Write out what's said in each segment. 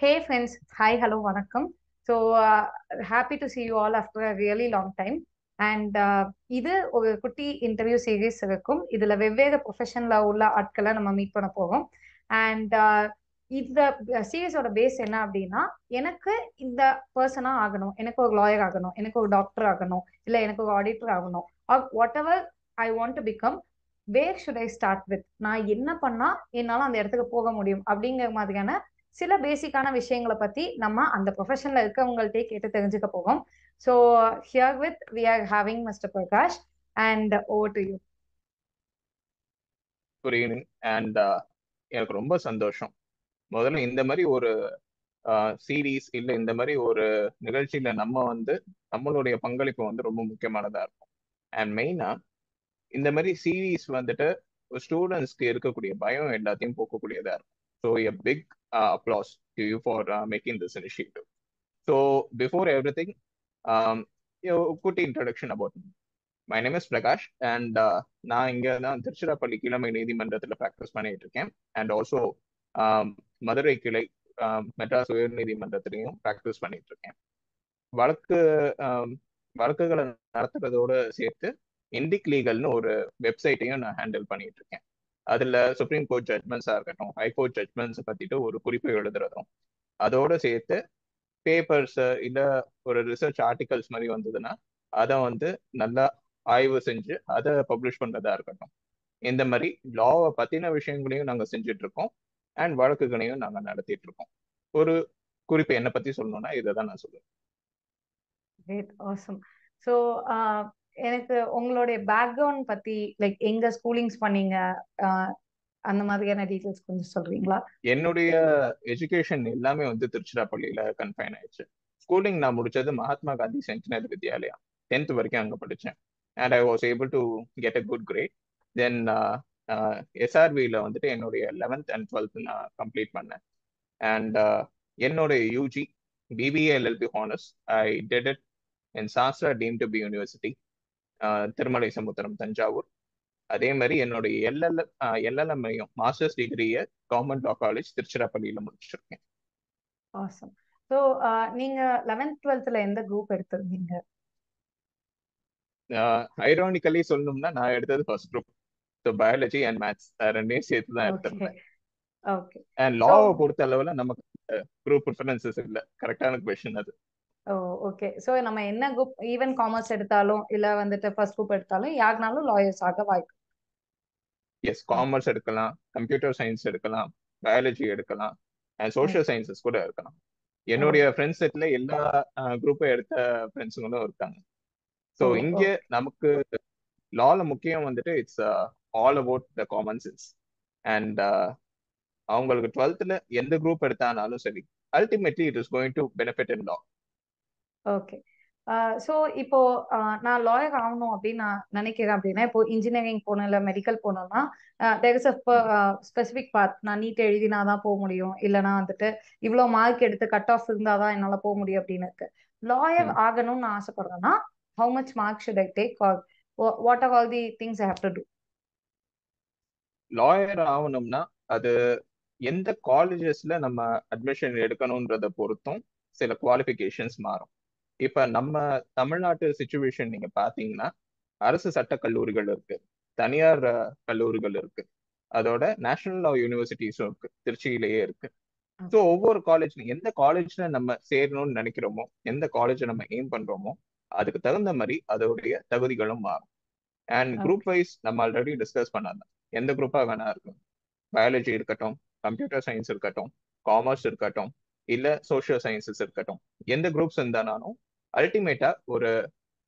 Hey friends, hi, hello, வணக்கம். So happy to see you all after a really long time. And இது ஒரு குட்டி interview series இருக்கும். இதுல வெவ்வேறு ப்ரொஃபஷன்ல உள்ள ஆட்களை நம்ம மீட் பண்ண போறோம். அண்ட் இந்த சீரீஸோட பேஸ் என்ன அப்படின்னா, எனக்கு இந்த பர்சனா ஆகணும், எனக்கு ஒரு லாயர் ஆகணும், எனக்கு ஒரு டாக்டர் ஆகணும், இல்ல எனக்கு ஒரு ஆடிட்டர் ஆகணும், or whatever I want to become, where should I start with, நான் என்ன பண்ணா என்னால அந்த இடத்துக்கு போக முடியும் அப்படிங்கிற மாதிரியான சில பேசிக்கான விஷயங்களை பத்தி நம்ம அந்த ப்ரொஃபஷன்ல இருக்கவங்கள்ட்டே கேட்டு தெரிஞ்சுக்க போவோம். So here with we are having mister Prakash and over to you. Good evening. And எனக்கு ரொம்ப சந்தோஷம். முதல்ல இந்த மாதிரி ஒரு சீரீஸ் இல்லை இந்த மாதிரி ஒரு நிகழ்ச்சியில நம்ம நம்மளுடைய பங்களிப்பு ரொம்ப முக்கியமானதா இருக்கும். அண்ட் மெயினா இந்த மாதிரி சீரீஸ் ஸ்டூடெண்ட்ஸ்க்கு இருக்கக்கூடிய பயம் எல்லாத்தையும் போக்கக்கூடியதா இருக்கும். So a big applause to you for making this initiative. So before everything, குட்டி introduction about my name is Prakash. And நான் இங்க தான் திருச்சிராப்பள்ளி கிழமை நீதிமன்றத்தில் ப்ராக்டிஸ் பண்ணிட்டு இருக்கேன். அண்ட் ஆல்சோ மதுரை கிளை மெட்ராஸ் உயர் நீதிமன்றத்திலையும் ப்ராக்டிஸ் பண்ணிட்டு இருக்கேன். வழக்குகளை நடத்துறதோட சேர்த்து இண்டிக் லீகல்னு ஒரு வெப்சைட்டையும் நான் ஹேண்டில் பண்ணிட்டு இருக்கேன். அதுல சுப்ரீம் கோர்ட் ஜட்மெண்ட்ஸா இருக்கட்டும், ஹைகோர்ட் ஜட்மெண்ட்ஸ் பத்திட்டு ஒரு குறிப்பு எழுதுறதும், அதோட சேர்த்து பேப்பர்ஸ் இல்ல ஒரு ரிசர்ச் ஆர்டிகல்ஸ் மாதிரி வந்ததுன்னா அதை நல்லா ஆய்வு செஞ்சு அதை பப்ளிஷ் பண்றதா இருக்கட்டும், இந்த மாதிரி லாவை பத்தின விஷயங்களையும் நாங்க செஞ்சுட்டு இருக்கோம். அண்ட் வழக்குகளையும் நாங்க நடத்திட்டு இருக்கோம். ஒரு குறிப்பு என்னை பத்தி சொல்லணும்னா இதை தான் நான் சொல்லுவேன். ஸோ எனக்கு உங்களுடைய பேக்ரவுண்ட் பத்தி, லைக் எங்க ஸ்கூலிங்ஸ் பண்ணீங்க, அந்த மாதிரியான டீடைல்ஸ் கொஞ்சம் சொல்றீங்களா? என்னுடைய எஜுகேஷன் எல்லாமே திருச்சிராப்பள்ளியில கன்ஃபைன் ஆயிடுச்சு. ஸ்கூலிங் நான் முடிச்சது மகாத்மா காந்தி சென்டினரி வித்யாலயா, 10th வரைக்கும் அங்க படித்தேன். And I was able to get a good grade. Then எஸ்ஆர்வியில் என்னுடைய 11th and 12th நான் கம்ப்ளீட் பண்ணேன். அண்ட் என்னுடைய UG BBA LLB honours I did it in Sastra deemed to be university, Thirumalai Samudram, Thanjavur. அதே மாதிரி என்னுடைய எல்எல்எம்ஐயும் மாஸ்டர்ஸ் டிகிரியை கவர்மெண்ட் லா காலேஜ் திருச்சிராப்பள்ளியில முடிச்சிருக்கேன். ஆசம். ஸோ நீங்க 11th 12th எந்த குரூப் எடுத்திருந்தீங்க? ஐரானிக்கலி சொல்லணும்னா நான் எடுத்தது first group. So biology and maths ரெண்டையும் சேர்த்து தான் எடுத்திருந்தேன். ஓகே. அண்ட் லாவை பொறுத்த அளவுல நமக்கு குரூப் ப்ரிஃபரன்சஸ் இல்ல. கரெக்டான கொஸ்டின் அது. ஓகே. ஸோ நம்ம என்ன குரூப், ஈவன் காமர்ஸ் எடுத்தாலும் இல்ல ஃபர்ஸ்ட் குரூப் எடுத்தாலும் யாருனாலும் லாயர்ஸ் ஆக வாய்ப்பு. எஸ், காமர்ஸ் எடுக்கலாம், கம்ப்யூட்டர் சயின்ஸ் எடுக்கலாம், பயாலஜி எடுக்கலாம், அண்ட் சோஷியல் சயின்சஸ் கூட இருக்கலாம். என்னுடைய ஃப்ரெண்ட்ஸ் செட்ல எல்லா குரூப்பும் எடுத்த ஃப்ரெண்ட்ஸுங்களும் இருக்காங்க. ஸோ இங்க நமக்கு லால முக்கியம் it's all about the common sense. And அவங்களுக்கு 12th எந்த குரூப் எடுத்தானாலும் சரி, ultimately it is going to benefit in law. Okay. So இப்போ நான் லாயர் ஆகணும் அப்படின்னு நான் நினைக்கிறேன் அப்படின்னா, இப்போ இன்ஜினியரிங் போகணும் இல்லை மெடிக்கல் போகணும்னா தேர் இஸ் அ ஸ்பெசிஃபிக் பாத். நான் நீட் எழுதினாதான் போக முடியும், இல்லைனா இவ்வளோ மார்க் எடுத்து கட் ஆஃப் இருந்தாதான் என்னால் போக முடியும் அப்படின்னு இருக்கு. லாயர் ஆகணும்னு நான் ஆசைப்படுறேன்னா how much mark should I take, or what are all the things I have to do? Lawyer ஆகணும்னா அது எந்த காலேஜஸ்ல நம்ம அட்மிஷன் எடுக்கணும்ன்றத பொறுத்தும் சில குவாலிஃபிகேஷன்ஸ் மாறும். இப்ப நம்ம தமிழ்நாட்டு சிச்சுவேஷன் நீங்க பாத்தீங்கன்னா, அரசு சட்ட கல்லூரிகள் இருக்கு, தனியார் கல்லூரிகள் இருக்கு, அதோட நேஷனல் லா யூனிவர்சிட்டிஸும் இருக்கு, திருச்சியிலேயே இருக்கு. ஸோ ஒவ்வொரு காலேஜ்ல எந்த காலேஜ்ல நம்ம சேரணும்னு நினைக்கிறோமோ, எந்த காலேஜ் நம்ம எய்ம் பண்றோமோ, அதுக்கு தகுந்த மாதிரி அதோடைய தகுதிகளும் மாறும். அண்ட் குரூப் வைஸ் நம்ம ஆல்ரெடி டிஸ்கஸ் பண்ணலாம். எந்த குரூப்பா வேணா இருக்கும், பயாலஜி இருக்கட்டும், கம்ப்யூட்டர் சயின்ஸ் இருக்கட்டும், காமர்ஸ் இருக்கட்டும், இல்ல சோஷியல் சயின்சஸ் இருக்கட்டும், எந்த குரூப்ஸ் இருந்தாலும் அல்டிமேட்டா ஒரு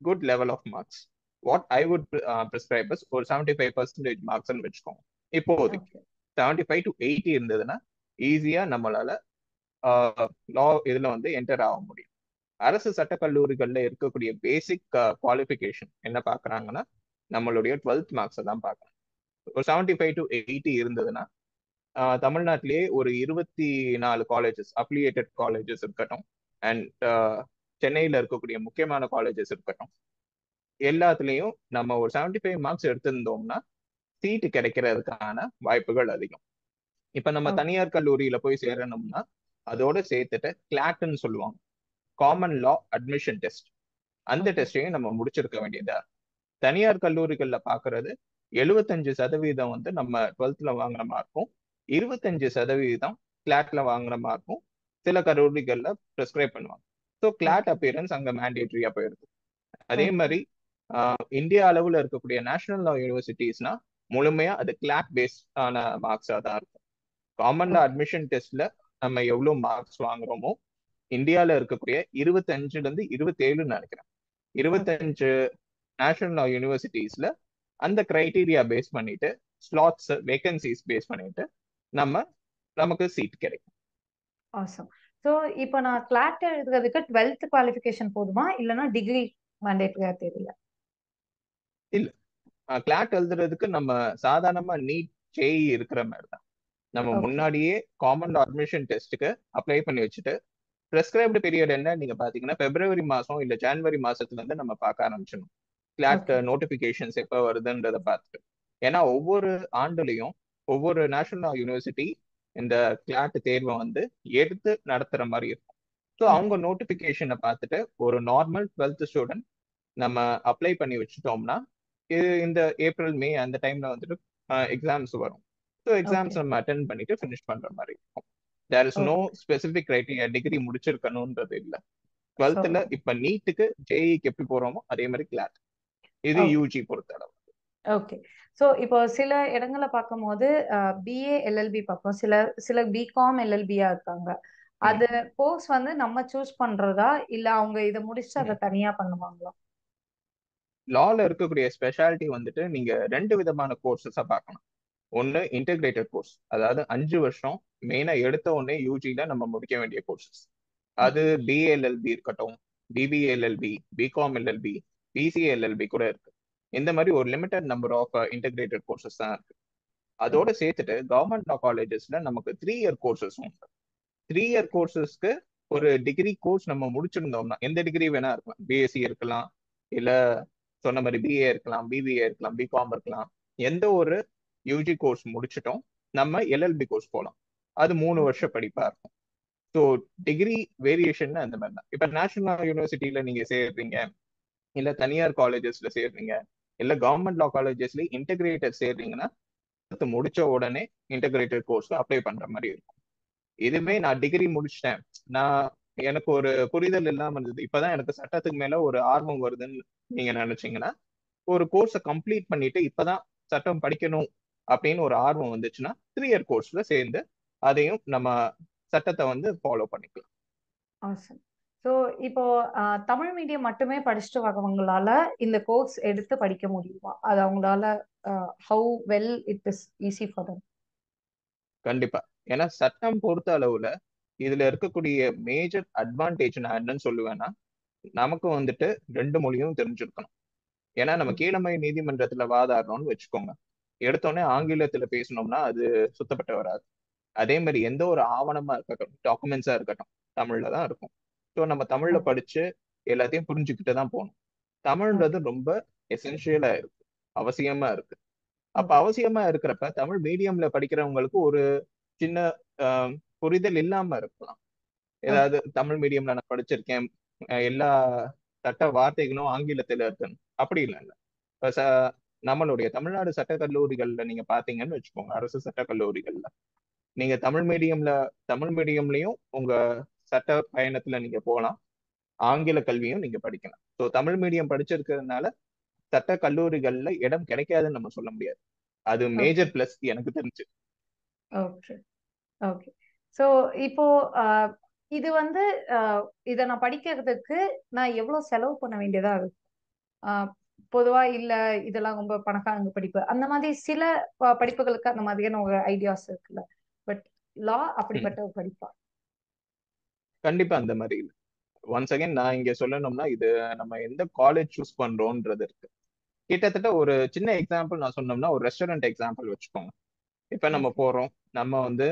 good level of marks, what I would prescribe ஒரு 75% மார்க்ஸ் வச்சுக்கோங்க. இப்போதைக்கு 75 to 80 இருந்ததுன்னா ஈஸியா நம்மளால லா இதுல என்டர் ஆக முடியும். அரசு சட்டக்கல்லூரிகள்ல இருக்கக்கூடிய பேசிக் குவாலிஃபிகேஷன் என்ன பாக்குறாங்கன்னா, நம்மளுடைய 12th மார்க்ஸை தான் பார்க்கறாங்க. ஒரு 75 to 80 இருந்ததுன்னா தமிழ்நாட்டிலேயே ஒரு 24 காலேஜஸ், அஃபிலியேட்டட் காலேஜஸ் இருக்கட்டும், அண்ட் சென்னையில இருக்கக்கூடிய முக்கியமான காலேஜஸ் இருக்கட்டும், எல்லாத்துலேயும் நம்ம ஒரு 75 மார்க்ஸ் எடுத்திருந்தோம்னா சீட்டு கிடைக்கிறதுக்கான வாய்ப்புகள் அதிகம். இப்ப நம்ம தனியார் கல்லூரியில போய் சேரணும்னா அதோட சேர்த்துட்டு கிளாட்ன்னு சொல்லுவாங்க, காமன் லா அட்மிஷன் டெஸ்ட். அந்த ஓகே. டெஸ்டையும் நம்ம முடிச்சிருக்க வேண்டியதா இருக்கு. தனியார் கல்லூரிகள்ல பாக்குறது 75% வந்து நம்ம 12th வாங்குற மார்க்கும், 25% கிளாட்ல வாங்குற மார்க்கும் சில கல்லூரிகள்ல ப்ரிஸ்கிரைப் பண்ணுவாங்க. So glad okay. அப்பியரன்ஸ் அங்க மேண்டேட்டரியா போயிருது. அதே ஓகே. மாதிரி இந்தியா அளவுல இருக்கக்கூடிய நேஷனல் லா யூனிவர்சிட்டிஸ்னா முழுமையா அது கிளாட் பேஸ்ட் ஆன மார்க்ஸா தான் இருக்கும். காமன் லா ஓகே. அட்மிஷன் டெஸ்ட்ல நம்ம எவ்வளவு மார்க்ஸ் வாங்குறோமோ, இந்தியால இருக்கக்கூடிய 25ல இருந்து 27 நினைக்கிறேன், ஓகே. 25 நேஷனல் லா யூனிவர்சிட்டிஸ்ல அந்த கிரைட்டீரியா பேஸ் பண்ணிட்டு ஸ்லாட்ஸ் வேகன்சிஸ் பேஸ் பண்ணிட்டு நம்ம நமக்கு சீட் கிடைக்கும். ஆசம். ஸோ இப்போ நான் கிளாட் எழுதுறதுக்கு 12th குவாலிஃபிகேஷன் போதுமா, இல்லைன்னா டிகிரி மேண்டேட்டரியா தெரியல? இல்ல, கிளாட் எழுதுறதுக்கு நம்ம சாதாரணமா நீட் ஜேஇ இருக்கிற மாதிரி தான். நம்ம ஓகே. முன்னாடியே காமன் அட்மிஷன் டெஸ்ட்டுக்கு அப்ளை பண்ணி வச்சுட்டு ப்ரெஸ்கிரைப்டு பீரியட் என்ன நீங்க பாத்தீங்கன்னா பிப்ரவரி மாசம் இல்ல ஜனவரி மாசத்துல இருந்து நம்ம பார்க்க ஆரம்பிச்சிடணும். Claude okay. நோட்டிபிகேஷன்ஸ் எப்போ வருதுன்றத பார்த்துட்டு. ஏன்னா ஒவ்வொரு ஆண்டுலையும் ஒவ்வொரு நேஷனல் யூனிவர்சிட்டி இந்த கிளாட் தேர்வை வந்து எடுத்து நடத்துற மாதிரி இருக்கும். ஸோ அவங்க ஓகே. நோட்டிபிகேஷனை பார்த்துட்டு ஒரு நார்மல் 12th ஸ்டூடெண்ட் நம்ம அப்ளை பண்ணி வச்சுட்டோம்னா இது இந்த ஏப்ரல் மே அந்த டைம்ல வந்துட்டு எக்ஸாம்ஸ் வரும். So okay. எக்ஸாம்ஸ் நம்ம அட்டென்ட் பண்ணிட்டு ஃபினிஷ் பண்ற மாதிரி இருக்கும். There is no okay. Specific criteria degree முடிச்சிருக்கணும்ன்றது இல்லை. ஸோ 12th இப்ப நீட்டுக்கு ஜேஇக்கு எப்படி போறோமோ அதே மாதிரி கிளாட். இது ஓகே. யூஜி பொறுத்தளவு. ஓகே. ஸோ இப்போ சில இடங்களை பார்க்கும்போது பிஏ எல்எல்பி பார்ப்போம், சில சில பிகாம் எல்எல்பியா இருக்காங்க. அது கோர்ஸ் வந்து நம்ம சூஸ் பண்றதா, இல்ல அவங்க இதை முடிச்சுட்டு அதை தனியா பண்ணுவாங்களா? லால இருக்கக்கூடிய ஸ்பெஷாலிட்டி வந்துட்டு நீங்க ரெண்டு விதமான கோர்சஸா பார்க்கணும். ஒன்னு இன்டெகிரேட்டட் கோர்ஸ், அதாவது 5 வருஷம் மெயினா எடுத்த உடனே யூஜில நம்ம முடிக்க வேண்டிய கோர்சஸ். அது ஓகே. பிஏஎல்எல்பி இருக்கட்டும், பிபிஏஎல்எல்பி, பிகாம் எல்எல்பி, பிசிஏஎல்எல்பி கூட இருக்கு. இந்த மாதிரி ஒரு limited number of integrated courses தான் இருக்கு. அதோட ஓகே. சேர்த்துட்டு கவர்மெண்ட் லா காலேஜஸ்ல நமக்கு 3 இயர் கோர்சஸும் உண்டு. 3 இயர் ஓகே. கோர்சஸ்க்கு ஒரு டிகிரி கோர்ஸ் நம்ம முடிச்சிருந்தோம்னா எந்த டிகிரி வேணா இருக்கலாம், பிஎஸ்சி இருக்கலாம், இல்ல சொன்ன மாதிரி பிஏ இருக்கலாம், பிபிஏ இருக்கலாம், பிகாம் இருக்கலாம். எந்த ஒரு யூஜி கோர்ஸ் முடிச்சிட்டோம் நம்ம எல்எல்பி கோர்ஸ் போகலாம். அது 3 வருஷ ஓகே. படிப்பா இருக்கும். ஸோ டிகிரி வேரியேஷன் அந்த மாதிரி தான். இப்ப நேஷனல் யூனிவர்சிட்டியில நீங்க சேர்றீங்க, இல்ல தனியார் காலேஜஸ்ல சேர்றீங்க, இல்ல கவர்மெண்ட் லா காலேஜஸ்ல இன்டெகிரேட்டட் சேர்றீங்கன்னா முடிச்ச உடனே இன்டெகிரேட்டட் கோர்ஸ் அப்ளை பண்ற மாதிரி இருக்கும். இதுவே ஓகே. நான் டிகிரி முடிச்சிட்டேன், நான் எனக்கு ஒரு புரிதல் இல்லாம இருந்தது, இப்பதான் எனக்கு சட்டத்துக்கு மேல ஒரு ஆர்வம் வருதுன்னு நீங்க நினைச்சீங்கன்னா ஒரு கோர்ஸை கம்ப்ளீட் பண்ணிட்டு இப்பதான் சட்டம் படிக்கணும் அப்படின்னு ஒரு ஆர்வம் வந்துச்சுன்னா 3 இயர் கோர்ஸ்ல சேர்ந்து அதையும் நம்ம சட்டத்தை வந்து ஃபாலோ பண்ணிக்கலாம். ஆசம். ஸோ இப்போ தமிழ் மீடியம் மட்டுமே படிச்சுட்டு வரவங்களால இந்த கோர்ஸ் எடுத்து படிக்க முடியுமா? அது அவங்களால how well it is easy for them? கண்டிப்பா. ஏன்னா சட்டம் பொறுத்த அளவுல இதுல இருக்கக்கூடிய மேஜர் அட்வான்டேஜ் நான் என்னன்னு சொல்லுவேன்னா, நமக்கு வந்துட்டு 2 மொழியும் தெரிஞ்சிருக்கணும். ஏன்னா நம்ம ஓகே. கீழமை நீதிமன்றத்துல வாதாடுறோம்னு வச்சுக்கோங்க, எடுத்தோடனே ஆங்கிலத்துல பேசணும்னா அது சுத்தப்பட்டு வராது. அதே மாதிரி எந்த ஒரு ஆவணமா இருக்கட்டும், டாக்குமெண்ட்ஸா இருக்கட்டும், தமிழ்ல தான் இருக்கும். ஸோ நம்ம தமிழ்ல ஓகே. படிச்சு எல்லாத்தையும் புரிஞ்சுக்கிட்டு தான் போகணும். தமிழ்ன்றது ஓகே. ரொம்ப எசென்ஷியலா இருக்கு, அவசியமா இருக்கு. அப்ப ஓகே. அவசியமா இருக்கிறப்ப தமிழ் மீடியம்ல படிக்கிறவங்களுக்கு ஒரு சின்ன ஆஹ், புரிதல் இல்லாம இருக்கலாம். ஓகே. ஏதாவது தமிழ் மீடியம்ல நான் படிச்சிருக்கேன், எல்லா சட்ட வார்த்தைகளும் ஆங்கிலத்துல இருக்குன்னு அப்படி இல்லை. இப்ப நம்மளுடைய தமிழ்நாடு சட்ட கல்லூரிகள்ல நீங்க பாத்தீங்கன்னு வச்சுக்கோங்க, அரசு சட்ட கல்லூரிகள்ல நீங்க தமிழ் மீடியம்லயும் உங்க சட்ட பயணத்துல நீங்க போகலாம், ஆங்கில கல்வியும் நீங்க படிக்கலாம். ஸோ தமிழ் மீடியம் படிச்சிருக்கிறதுனால சட்ட கல்லூரிகள்ல இடம் கிடைக்காதுன்னு நம்ம சொல்ல முடியாது. அது ஓகே. மேஜர் பிளஸ் எனக்கு தெரிஞ்சு. ஓகே. ஓகே. ஸோ இப்போ ஆஹ், இது வந்து இதை நான் படிக்கிறதுக்கு நான் எவ்வளவு செலவு பண்ண வேண்டியதா இருக்கு? ஆஹ், பொதுவா இல்ல இதெல்லாம் ரொம்ப பணக்காரங்க படிப்பு, அந்த மாதிரி சில படிப்புகளுக்கு அந்த மாதிரியான ஒரு ஐடியாஸ் இருக்குல்ல. பட் லா ம். அப்படிப்பட்ட ஒரு படிப்பா? கண்டிப்பா அந்த மாதிரி இல்லை. ஒன்ஸ் அகைன் நான் இங்க சொல்லணும்னா இது நம்ம எந்த காலேஜ் சூஸ் பண்றோம்ன்றது இருக்கு. கிட்டத்தட்ட ஒரு சின்ன எக்ஸாம்பிள் நான் சொன்னோம்னா ஒரு ரெஸ்டாரண்ட் எக்ஸாம்பிள் வச்சுக்கோங்க. இப்ப நம்ம ஓகே. போறோம், நம்ம வந்து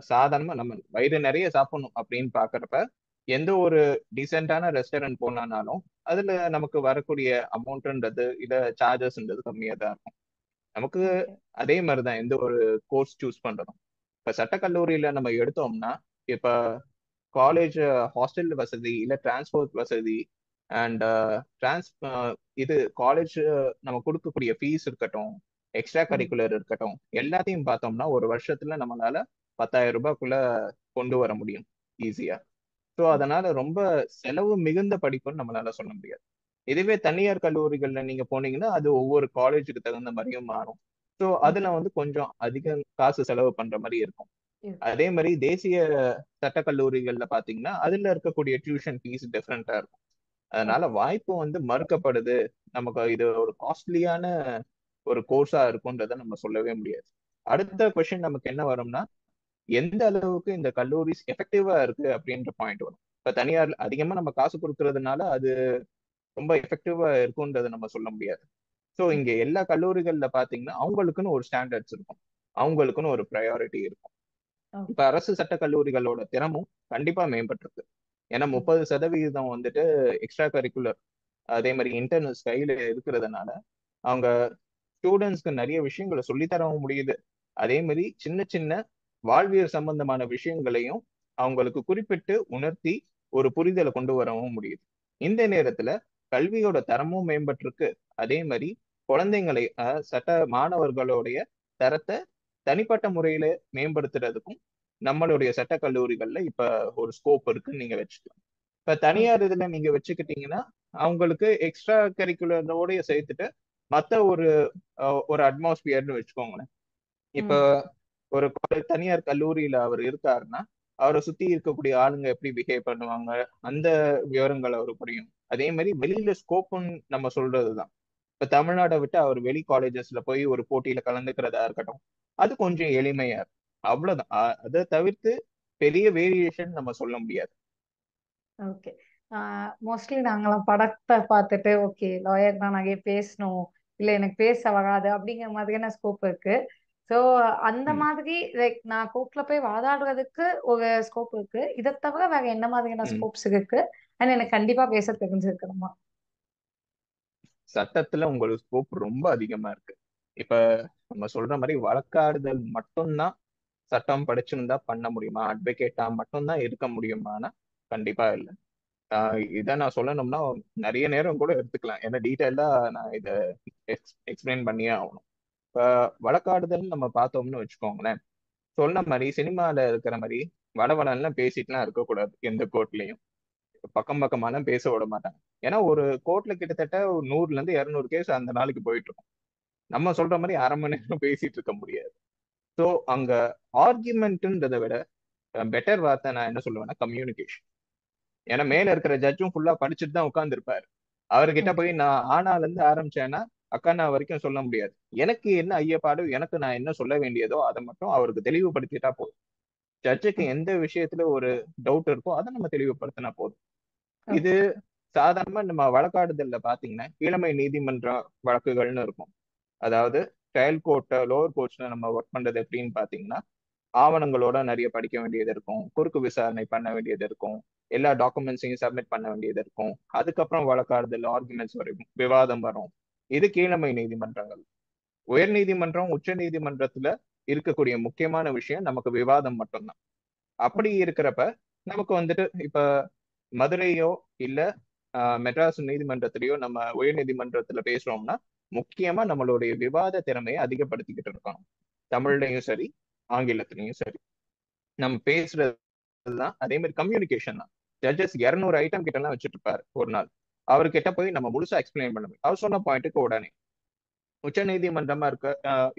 சாதாரணமா நம்ம வயிறு நிறைய சாப்பிடணும் அப்படின்னு பாக்குறப்ப எந்த ஒரு டீசென்டான ரெஸ்டாரண்ட் போனாலும் அதுல நமக்கு வரக்கூடிய அமௌண்ட்ன்றது இல்ல சார்ஜஸ்ன்றது கம்மியா தான் இருக்கும். நமக்கு ஓகே. அதே மாதிரிதான் எந்த ஒரு கோர்ஸ் சூஸ் பண்றதும். இப்ப சட்டக்கல்லூரியில நம்ம எடுத்தோம்னா இப்ப காலேஜ் ஹாஸ்டல் வசதி இல்ல டிரான்ஸ்போர்ட் வசதி அண்ட் டிரான்ஸ் இது காலேஜ் நம்ம கொடுக்கக்கூடிய ஃபீஸ் இருக்கட்டும், எக்ஸ்ட்ரா கரிக்குலர் இருக்கட்டும், எல்லாத்தையும் பார்த்தோம்னா ஒரு வருஷத்துல நம்மளால 10,000 ரூபாய்க்குள்ள கொண்டு வர முடியும் ஈஸியா. ஸோ அதனால ரொம்ப செலவு மிகுந்த படிப்புன்னு நம்மளால சொல்ல முடியாது. இதுவே தனியார் கல்லூரிகள்ல நீங்க போனீங்கன்னா அது ஒவ்வொரு காலேஜுக்கு தகுந்த மாதிரியும் மாறும். ஸோ அதுல வந்து கொஞ்சம் அதிக காசு செலவு பண்ற மாதிரி இருக்கும். அதே மாதிரி தேசிய சட்ட கல்லூரிகள்ல பாத்தீங்கன்னா அதுல இருக்கக்கூடிய டியூஷன் ஃபீஸ் டிஃப்ரெண்டா இருக்கும். அதனால வாய்ப்பு வந்து மறுக்கப்படுது, நமக்கு இது ஒரு காஸ்ட்லியான ஒரு கோர்ஸா இருக்கும்ன்றத நம்ம சொல்லவே முடியாது. அடுத்த கொஸ்டின் நமக்கு என்ன வரும்னா, எந்த அளவுக்கு இந்த கல்லூரிஸ் எஃபெக்டிவா இருக்கு அப்படின்ற பாயிண்ட் வரும். இப்ப தனியார் அதிகமா நம்ம காசு கொடுக்கறதுனால அது ரொம்ப எஃபெக்டிவா இருக்கும்ன்றதை நம்ம சொல்ல முடியாது. ஸோ இங்க எல்லா கல்லூரிகள்ல பாத்தீங்கன்னா அவங்களுக்குன்னு ஒரு ஸ்டாண்டர்ட்ஸ் இருக்கும், அவங்களுக்குன்னு ஒரு ப்ரையாரிட்டி இருக்கும். இப்ப அரசு சட்ட கல்லூரிகளோட திறமும் கண்டிப்பா மேம்பட்டிருக்கு. ஏன்னா 30% வந்துட்டு எக்ஸ்ட்ரா கரிக்குலர் அதே மாதிரி இன்டர்னல்ஸ் கையில இருக்கிறதுனால அவங்க ஸ்டூடெண்ட்ஸ்க்கு நிறைய விஷயங்களை சொல்லித்தரவும் முடியுது. அதே மாதிரி சின்ன சின்ன வாழ்வியல் சம்பந்தமான விஷயங்களையும் அவங்களுக்கு குறிப்பிட்டு உணர்த்தி ஒரு புரிதலை கொண்டு வரவும் முடியுது. இந்த நேரத்துல கல்வியோட தரமும் மேம்பட்டிருக்கு. அதே மாதிரி குழந்தைங்களை சட்ட மாணவர்களுடைய தரத்தை தனிப்பட்ட முறையில மேம்படுத்துறதுக்கும் நம்மளுடைய சட்ட கல்லூரிகள்ல இப்ப ஒரு ஸ்கோப் இருக்குன்னு நீங்க வச்சுக்கலாம். இப்ப தனியார் இதுல நீங்க வச்சுக்கிட்டீங்கன்னா அவங்களுக்கு எக்ஸ்ட்ரா கரிக்குலரோடய சேர்த்துட்டு மத்த ஒரு அட்மாஸ்பியர்னு வச்சுக்கோங்களேன். இப்ப ஒரு தனியார் கல்லூரியில அவர் இருக்காருன்னா அவரை சுத்தி இருக்கக்கூடிய ஆளுங்க எப்படி பிஹேவ் பண்ணுவாங்க, அந்த விவரங்கள் அவரு புரியும். அதே மாதிரி வெளியில ஸ்கோப்புன்னு நம்ம சொல்றதுதான். இப்ப தமிழ்நாட்டை விட்டு அவர் வெளி காலேஜஸ்ல போய் ஒரு போட்டியில கலந்துக்கிறதா இருக்கட்டும், அது கொஞ்சம் எளிமையா இருக்கும். அவ்வளவுதான். அதை தவிர்த்து பெரிய வேரியேஷன் நம்ம சொல்ல முடியாது. ஓகே. மோஸ்ட்லி நாங்களாம் படத்தை பார்த்துட்டு ஓகே லாயர் தான் நிறைய பேசணும், இல்லை எனக்கு பேச வராது அப்படிங்கிற மாதிரியான ஸ்கோப் இருக்கு. ஸோ அந்த ம். மாதிரி லைக் நான் கோர்ட்ல போய் வாதாடுறதுக்கு ஒரு ஸ்கோப் இருக்கு. இதை தவிர வேற என்ன மாதிரியான ம். ஸ்கோப்ஸ் இருக்கு? அண்ட் எனக்கு கண்டிப்பா பேச தெரிஞ்சிருக்கணுமா? சட்டத்துல உங்களுக்கு ஸ்கோப் ரொம்ப அதிகமா இருக்கு. இப்ப நம்ம சொல்ற மாதிரி வழக்காடுதல் மட்டும்தான் சட்டம் படிச்சிருந்தா பண்ண முடியுமா, அட்வொகேட்டா மட்டும்தான் இருக்க முடியுமானா கண்டிப்பா இல்லை. இதை நான் சொல்லணும்னா நிறைய நேரம் கூட எடுத்துக்கலாம். ஏன்னா டீட்டெயிலா நான் இதை எக்ஸ்பிளைன் பண்ணியே ஆகணும். இப்ப வழக்காடுதல் நம்ம பார்த்தோம்னு வச்சுக்கோங்களேன், சொன்ன மாதிரி சினிமால இருக்கிற மாதிரி வடவடன்லாம் பேசிட்டுலாம் இருக்கக்கூடாது. எந்த கோர்ட்லயும் பக்கம் பக்கமாலாம் பேச விட மாட்டாங்க. ஏன்னா ஒரு கோர்ட்ல கிட்டத்தட்ட 100ல இருந்து 200 கேஸ் அந்த நாளைக்கு போயிட்டு இருக்கும். நம்ம சொல்ற மாதிரி 1/2 மணி நேரம் பேசிட்டு இருக்க முடியாது. ஸோ அங்க ஆர்குமெண்ட்ன்றதை விட பெட்டர் வார்த்தை நான் என்ன சொல்லுவேன்னா கம்யூனிகேஷன். ஏன்னா மேல இருக்கிற ஜட்ஜும் ஃபுல்லா படிச்சுட்டு தான் உட்கார்ந்துருப்பாரு. அவர்கிட்ட போய் நான் ஆனால இருந்து ஆரம்பிச்சேன்னா அக்கானா வரைக்கும் சொல்ல முடியாது. எனக்கு என்ன ஐயப்பாடு, எனக்கு நான் என்ன சொல்ல வேண்டியதோ அதை மட்டும் அவருக்கு தெளிவுபடுத்திட்டா போதும். ஜட்ஜுக்கு எந்த விஷயத்துல ஒரு டவுட் இருக்கோ அதை நம்ம தெளிவுபடுத்தினா போதும். இது சாதாரணமா நம்ம வழக்காடுதல்ல பாத்தீங்கன்னா கீழமை நீதிமன்ற வழக்குகள்னு இருக்கும். அதாவது ட்ரையல் கோர்ட் லோவர் கோர்ட்ஸ்ல நம்ம ஒர்க் பண்றது எப்படின்னு பாத்தீங்கன்னா ஆவணங்களோட நிறைய படிக்க வேண்டியது இருக்கும், குறுக்கு விசாரணை பண்ண வேண்டியது இருக்கும், எல்லா டாக்குமெண்ட்ஸையும் சப்மிட் பண்ண வேண்டியது இருக்கும். அதுக்கப்புறம் வழக்காடுதல் ஆர்குமெண்ட்ஸ் வரும், விவாதம் வரும். இது கீழமை நீதிமன்றங்கள். உயர் நீதிமன்றம் உச்ச நீதிமன்றத்துல இருக்கக்கூடிய முக்கியமான விஷயம் நமக்கு விவாதம் மட்டும்தான். அப்படி இருக்கிறப்ப நமக்கு வந்துட்டு இப்ப மதுரையோ இல்ல மெட்ராஸ் நீதிமன்றத்திலேயோ நம்ம உயர் நீதிமன்றத்துல பேசுறோம்னா முக்கியமா நம்மளுடைய விவாத திறமையை அதிகப்படுத்திக்கிட்டு இருக்கணும். தமிழ்லையும் சரி ஆங்கிலத்திலையும் சரி நம்ம பேசுறதுதான். அதே மாதிரி கம்யூனிகேஷன் தான். ஜட்ஜஸ் 200 ஐட்டம் கிட்ட எல்லாம் வச்சுட்டு இருப்பாரு ஒரு நாள். அவர்கிட்ட போய் நம்ம முழுசா எக்ஸ்பிளைன் பண்ண முடியும். அவர் சொன்ன பாயிண்ட்டுக்கு உடனே உச்ச நீதிமன்றமா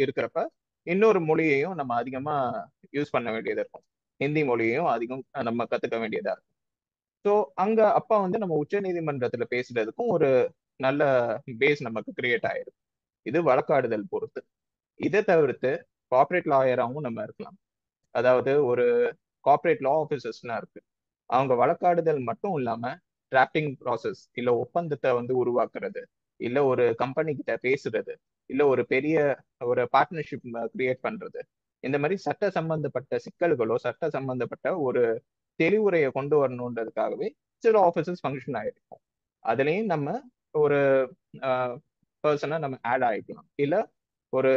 இருக்கிறப்ப இன்னொரு மொழியையும் நம்ம அதிகமா யூஸ் பண்ண வேண்டியதா இருக்கும். ஹிந்தி மொழியையும் அதிகம் நம்ம கத்துக்க வேண்டியதா இருக்கும். ஸோ அங்க அப்பா வந்து நம்ம உச்ச நீதிமன்றத்துல பேசுறதுக்கும் ஒரு நல்ல பேஸ் நமக்கு கிரியேட் ஆயிருக்கு. இது வழக்காடுதல் பொறுத்து. இதை தவிர்த்து கார்ப்பரேட் லாயராகவும் நம்ம இருக்கலாம். அதாவது ஒரு கார்ப்பரேட் லா ஆஃபீஸர்ஸ்லாம் இருக்கு. அவங்க வழக்காடுதல் மட்டும் இல்லாம டிராப்டிங் ப்ராசஸ் இல்ல ஒப்பந்தத்தை வந்து உருவாக்குறது, இல்ல ஒரு கம்பெனி கிட்ட பேசுறது, இல்ல ஒரு பெரிய ஒரு பார்ட்னர்ஷிப் கிரியேட் பண்றது, இந்த மாதிரி சட்ட சம்பந்தப்பட்ட சிக்கல்களோ சட்ட சம்பந்தப்பட்ட ஒரு தெளிவுரையை கொண்டு வரணுன்றதுக்காகவே சில ஆஃபீஸர்ஸ் ஃபங்க்ஷன் ஆயிருக்கும். அதுலயும் நம்ம ஒரு பர்சனா நம்ம ஆட் ஆயிக்கலாம். இல்ல ஒரு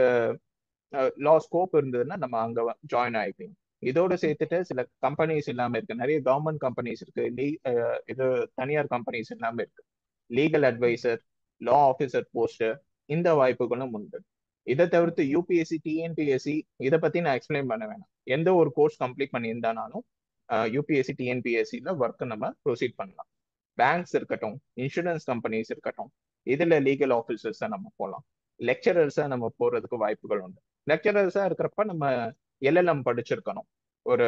லா ஸ்கோப் இருந்ததுன்னா நம்ம அங்க ஜாயின் ஆயிக்கலாம். இதோட சேர்த்துட்டு சில கம்பெனிஸ் இல்லாம இருக்கு, நிறைய கவர்மெண்ட் கம்பெனிஸ் இருக்கு, இது தனியார் கம்பெனிஸ் இல்லாம இருக்கு. Legal adviser, law officer post, இந்த வாய்ப்புகளும் உண்டு. இதை தவிர்த்து யூபிஎஸ்சி, டிஎன்பிஎஸ்சி, இதை பத்தி நான் எக்ஸ்பிளைன் பண்ண வேணாம். எந்த ஒரு கோர்ஸ் கம்ப்ளீட் பண்ணியிருந்தானாலும் யூபிஎஸ்சி, டிஎன்பிஎஸ்சியில் ஒர்க் நம்ம ப்ரொசீட் பண்ணலாம். பேங்க்ஸ் இருக்கட்டும், இன்சூரன்ஸ் கம்பெனிஸ் இருக்கட்டும், இதுல லீகல் ஆஃபீஸர்ஸா நம்ம போகலாம். லெக்சரர்ஸா நம்ம போறதுக்கு வாய்ப்புகள் உண்டு. லெக்சரர்ஸா இருக்கிறப்ப நம்ம எல்எல்எம் படிச்சிருக்கணும், ஒரு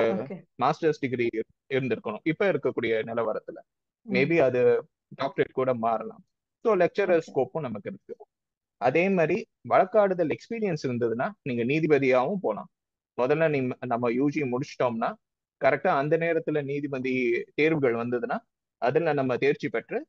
மாஸ்டர்ஸ் டிகிரி இருந்திருக்கணும். இப்ப இருக்கக்கூடிய நிலவரத்துல மேபி அது டாக்டரேட் கூட மாறலாம். ஸோ லெக்சரர் ஸ்கோப்பும் நமக்கு இருக்கு. அதே மாதிரி வழக்காடுதல் எக்ஸ்பீரியன்ஸ் இருந்ததுன்னா நீங்க நீதிபதியாகவும் போகலாம். முதல்ல நம்ம யூஜி முடிச்சிட்டோம்னா கரெக்டா அந்த நேரத்துல நீதிபதி தேர்வுகள் வந்ததுன்னா அதுல நம்ம தேர்ச்சி பெற்று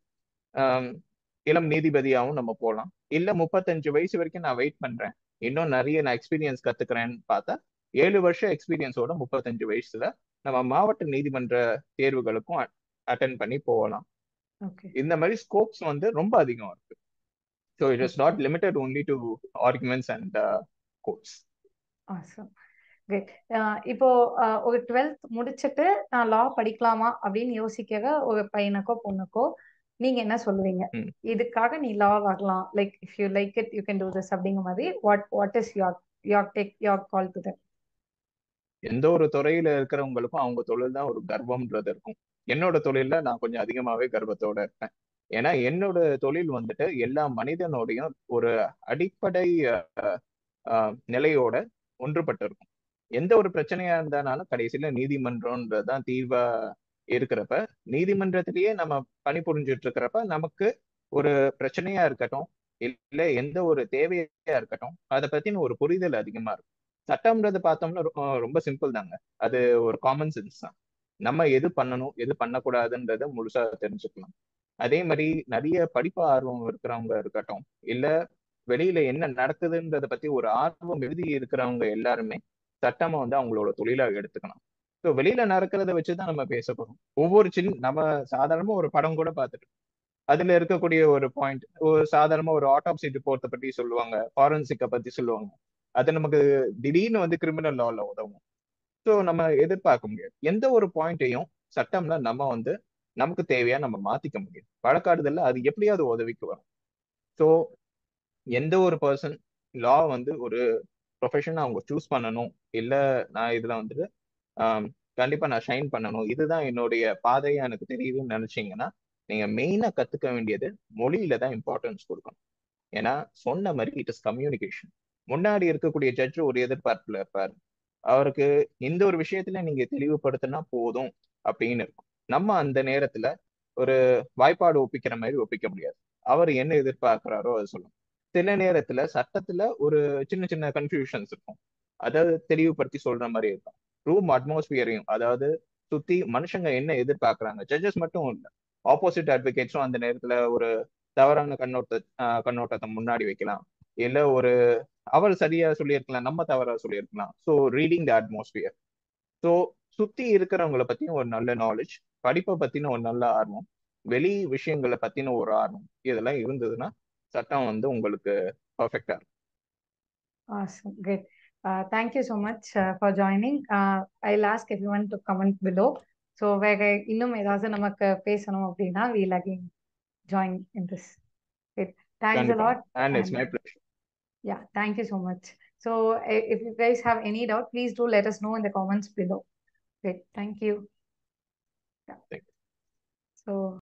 இளம் நீதிபதியாகவும் நம்ம போகலாம். இல்ல 35 வயசு வரைக்கும் நான் வெயிட் பண்றேன், இன்னும் நிறைய நான் எக்ஸ்பீரியன்ஸ் கத்துக்கிறேன்னு பார்த்தா 7 வருஷம் எக்ஸ்பீரியன்ஸோட 35 வயசுல நம்ம மாவட்ட நீதிமன்ற தேர்வுகளுக்கும் அட்டென்ட் பண்ணி போகலாம். இந்த மாதிரி ஸ்கோப்ஸ் வந்து ரொம்ப அதிகம் இருக்கு. So it is not limited only to arguments and courts. இப்போ ஒரு 12th முடிச்சுட்டு நான் லா படிக்கலாமா அப்படின்னு யோசிக்கிற ஒரு பையனுக்கோ பொண்ணுக்கோ நீங்க என்ன சொல்லுவீங்க? இதுக்காக நீ லா ஆகலாம், like if you like it you can to this அப்படிங்கிற மாதிரி what is your call to that? எந்த ஒரு துறையில இருக்கிறவங்களுக்கும் அவங்க தொழில் தான் ஒரு கர்வம்ன்றது இருக்கும். என்னோட தொழில நான் கொஞ்சம் அதிகமாவே கர்வத்தோட இருப்பேன். ஏன்னா என்னோட தொழில் வந்துட்டு எல்லா மனிதனோடையும் ஒரு அடிப்படை நிலையோட ஒன்றுபட்டு இருக்கும். எந்த ஒரு பிரச்சனையா இருந்தாலும் கடைசியில நீதிமன்றம்ன்றதுதான் தீர்வா இருக்கிறப்ப, நீதிமன்றத்திலேயே நம்ம பணிபுரிஞ்சிட்டு இருக்கிறப்ப நமக்கு ஒரு பிரச்சனையா இருக்கட்டும், இல்ல எந்த ஒரு தேவையா இருக்கட்டும், அதை பத்தின ஒரு புரிதல் அதிகமா இருக்கும். சட்டம்ன்றது பார்த்தோம்னா ரொம்ப சிம்பிள் தாங்க. அது ஒரு காமன் சென்ஸ் தான். நம்ம எது பண்ணணும், எது பண்ணக்கூடாதுன்றத முழுசா தெரிஞ்சுக்கலாம். அதே மாதிரி நிறைய படிப்பு ஆர்வம் இருக்கிறவங்க இருக்கட்டும், இல்ல வெளியில என்ன நடக்குதுன்றத பத்தி ஒரு ஆர்வம் எழுதி இருக்கிறவங்க எல்லாருமே சட்டமா வந்து அவங்களோட தொழிலா எடுத்துக்கணும். ஸோ வெளியில நடக்கிறத வச்சுதான் நம்ம பேச போறோம். ஒவ்வொரு நம்ம சாதாரணமா ஒரு படம் கூட பார்த்துட்டு அதுல இருக்கக்கூடிய ஒரு பாயிண்ட், ஒரு சாதாரணமா ஒரு ஆட்டோப்சி ரிப்போர்ட்டை பத்தி சொல்லுவாங்க, ஃபாரன்சிக்கை பத்தி சொல்லுவாங்க. அது நமக்கு திடீர்னு வந்து கிரிமினல் லால உதவும். ஸோ நம்ம எதிர்பார்க்க முடியாது. எந்த ஒரு பாயிண்ட்டையும் சட்டம்ல நம்ம வந்து நமக்கு தேவையா நம்ம மாத்திக்க முடியும். வழக்காடுதல்ல அது எப்படியாவது உதவிக்கு வரும். ஸோ எந்த ஒரு பர்சன் லா வந்து ஒரு ப்ரொஃபஷன் அவங்க சூஸ் பண்ணணும், இல்ல நான் இதுல வந்துட்டு கண்டிப்பா நான் ஷைன் பண்ணணும், இதுதான் என்னுடைய பாதையா எனக்கு தெரியுதுன்னு நினைச்சீங்கன்னா நீங்க மெயினா கத்துக்க வேண்டியது மொழியில தான் இம்பார்ட்டன்ஸ் கொடுக்கணும். ஏன்னா சொன்ன மாதிரி இட் இஸ் கம்யூனிகேஷன். முன்னாடி இருக்கக்கூடிய ஜட்ஜ் ஒரு எதிர்பார்ப்புல இருப்பார், அவருக்கு இந்த ஒரு விஷயத்துல நீங்க தெளிவுபடுத்தினா போதும் அப்படின்னு இருக்கும். நம்ம அந்த நேரத்துல ஒரு வாய்ப்பாடு ஒப்பிக்கிற மாதிரி ஒப்பிக்க முடியாது. அவர் என்ன எதிர்பார்க்கிறாரோ அதை சொல்லணும். சில நேரத்துல சட்டத்துல ஒரு சின்ன சின்ன கன்ஃபியூஷன்ஸ் இருக்கும், அதாவது தெளிவுபடுத்தி சொல்ற மாதிரி இருக்கும். ரூம் அட்மாஸ்பியரையும், அதாவது சுத்தி மனுஷங்க என்ன எதிர்பார்க்கறாங்க, ஜட்ஜஸ் மட்டும் இல்லை, ஆப்போசிட் அட்வொகேட்ஸும் அந்த நேரத்துல ஒரு தவறான கண்ணோட்டத்தை முன்னாடி வைக்கலாம். இல்ல ஒரு அவர் சரியா சொல்லியிருக்கலாம், நம்ம தவறா சொல்லியிருக்கலாம். So reading the atmosphere. So சுத்தி இருக்கிறவங்களை பத்தின ஒரு நல்ல நாலேஜ், படிப்பை பத்தின ஒரு நல்ல ஆர்வம், வெளி விஷயங்களை பத்தின ஒரு ஆர்வம், இதெல்லாம் இருந்ததுன்னா சட்டம் வந்து உங்களுக்கு பர்ஃபெக்டா இருக்கும். Awesome, great. Thank you so much for joining. I'll ask everyone to comment below. So வேற இன்னும் ஏதாவது நமக்கு பேசணும் அப்படின்னா we'll again join in this. Great. Thanks a lot. And it's my pleasure. Yeah, thank you so much. So if you guys have any doubt, please do let us know in the comments below. Great. Thank you.